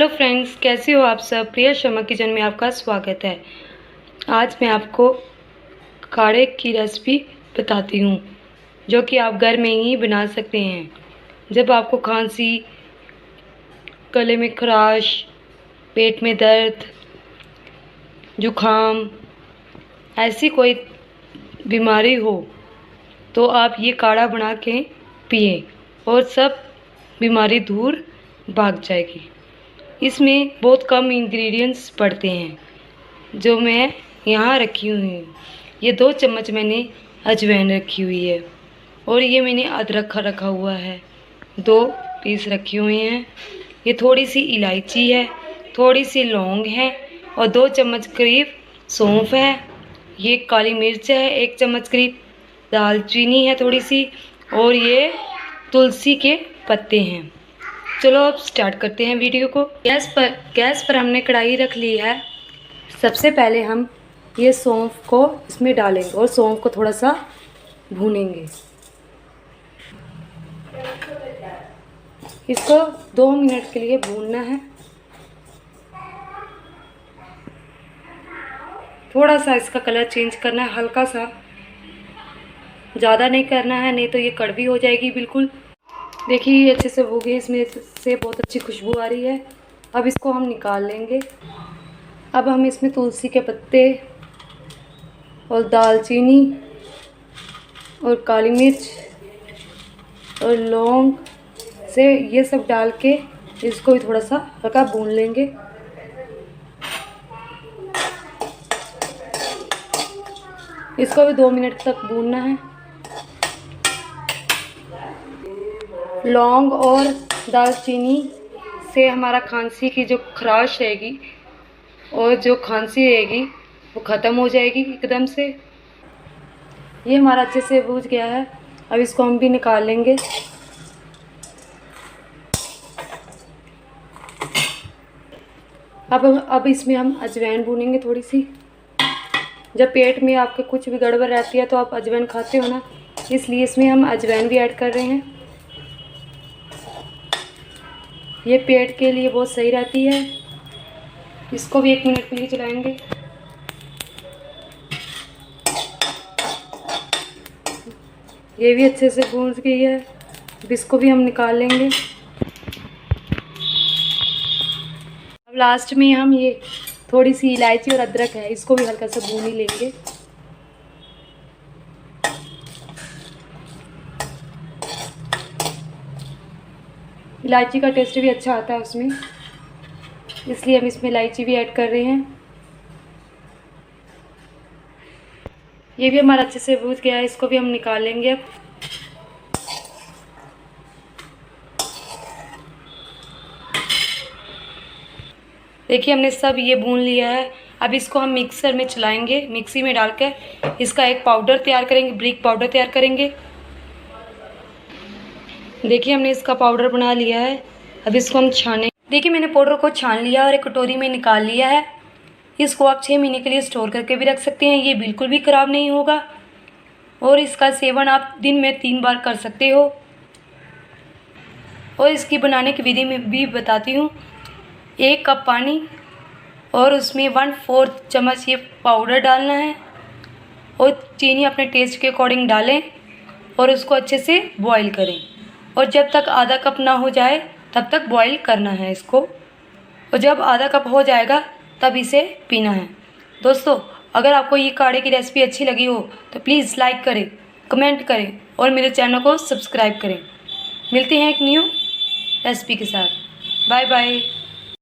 Hello friends, कैसे हो आप सब। प्रिया शर्मा किचन में आपका स्वागत है। आज मैं आपको काढ़े की रेसिपी बताती हूँ जो कि आप घर में ही बना सकते हैं। जब आपको खांसी, गले में खराश, पेट में दर्द, जुखाम, ऐसी कोई बीमारी हो तो आप ये काढ़ा बना के पिए और सब बीमारी दूर भाग जाएगी। इसमें बहुत कम इंग्रेडिएंट्स पड़ते हैं जो मैं यहाँ रखी हुई हूँ। ये 2 चम्मच मैंने अजवाइन रखी हुई है और ये मैंने अदरक रखा हुआ है, 2 पीस रखे हुए हैं। ये थोड़ी सी इलायची है, थोड़ी सी लौंग है और 2 चम्मच करीब सौंफ है। ये काली मिर्च है 1 चम्मच करीब, दालचीनी है थोड़ी सी और ये तुलसी के पत्ते हैं। चलो अब स्टार्ट करते हैं वीडियो को। गैस पर हमने कढ़ाई रख ली है। सबसे पहले हम ये सौंफ को इसमें डालेंगे और सौंफ को थोड़ा सा भूनेंगे। इसको 2 मिनट के लिए भूनना है। थोड़ा सा इसका कलर चेंज करना है, हल्का सा, ज़्यादा नहीं करना है, नहीं तो ये कड़वी हो जाएगी बिल्कुल। देखिए ये अच्छे से हो गई, इसमें से बहुत अच्छी खुशबू आ रही है। अब इसको हम निकाल लेंगे। अब हम इसमें तुलसी के पत्ते और दालचीनी और काली मिर्च और लौंग से ये सब डाल के इसको भी थोड़ा सा हल्का भून लेंगे। इसको भी 2 मिनट तक भूनना है। लौंग और दालचीनी से हमारा खांसी की जो खराश रहेगी और जो खांसी रहेगी वो ख़त्म हो जाएगी एकदम से। ये हमारा अच्छे से भून गया है। अब इसको हम भी निकाल लेंगे। अब इसमें हम अजवाइन भूनेंगे थोड़ी सी। जब पेट में आपके कुछ भी गड़बड़ रहती है तो आप अजवाइन खाते हो ना, इसलिए इसमें हम अजवाइन भी ऐड कर रहे हैं। ये पेट के लिए बहुत सही रहती है। इसको भी 1 मिनट के लिए चलाएंगे। ये भी अच्छे से भून गई है। अब इसको भी हम निकाल लेंगे। अब लास्ट में हम ये थोड़ी सी इलायची और अदरक है, इसको भी हल्का सा भून ही लेंगे। इलायची का टेस्ट भी अच्छा आता है उसमें, इसलिए हम इसमें इलायची भी ऐड कर रहे हैं। ये भी हमारा अच्छे से भून गया है, इसको भी हम निकाल लेंगे। अब देखिए हमने सब ये भून लिया है। अब इसको हम मिक्सर में चलाएंगे, मिक्सी में डालकर इसका एक पाउडर तैयार करेंगे, ब्रिक पाउडर तैयार करेंगे। देखिए हमने इसका पाउडर बना लिया है। अब इसको हम छाने। देखिए मैंने पाउडर को छान लिया और एक कटोरी में निकाल लिया है। इसको आप 6 महीने के लिए स्टोर करके भी रख सकते हैं, ये बिल्कुल भी ख़राब नहीं होगा। और इसका सेवन आप दिन में 3 बार कर सकते हो। और इसकी बनाने की विधि में भी बताती हूँ। 1 कप पानी और उसमें 1/4 चम्मच ये पाउडर डालना है और चीनी अपने टेस्ट के अकॉर्डिंग डालें और उसको अच्छे से बॉईल करें। और जब तक आधा कप ना हो जाए तब तक बॉईल करना है इसको। और जब आधा कप हो जाएगा तब इसे पीना है। दोस्तों, अगर आपको ये काढ़े की रेसिपी अच्छी लगी हो तो प्लीज़ लाइक करें, कमेंट करें और मेरे चैनल को सब्सक्राइब करें। मिलते हैं एक न्यू रेसिपी के साथ। Bye bye.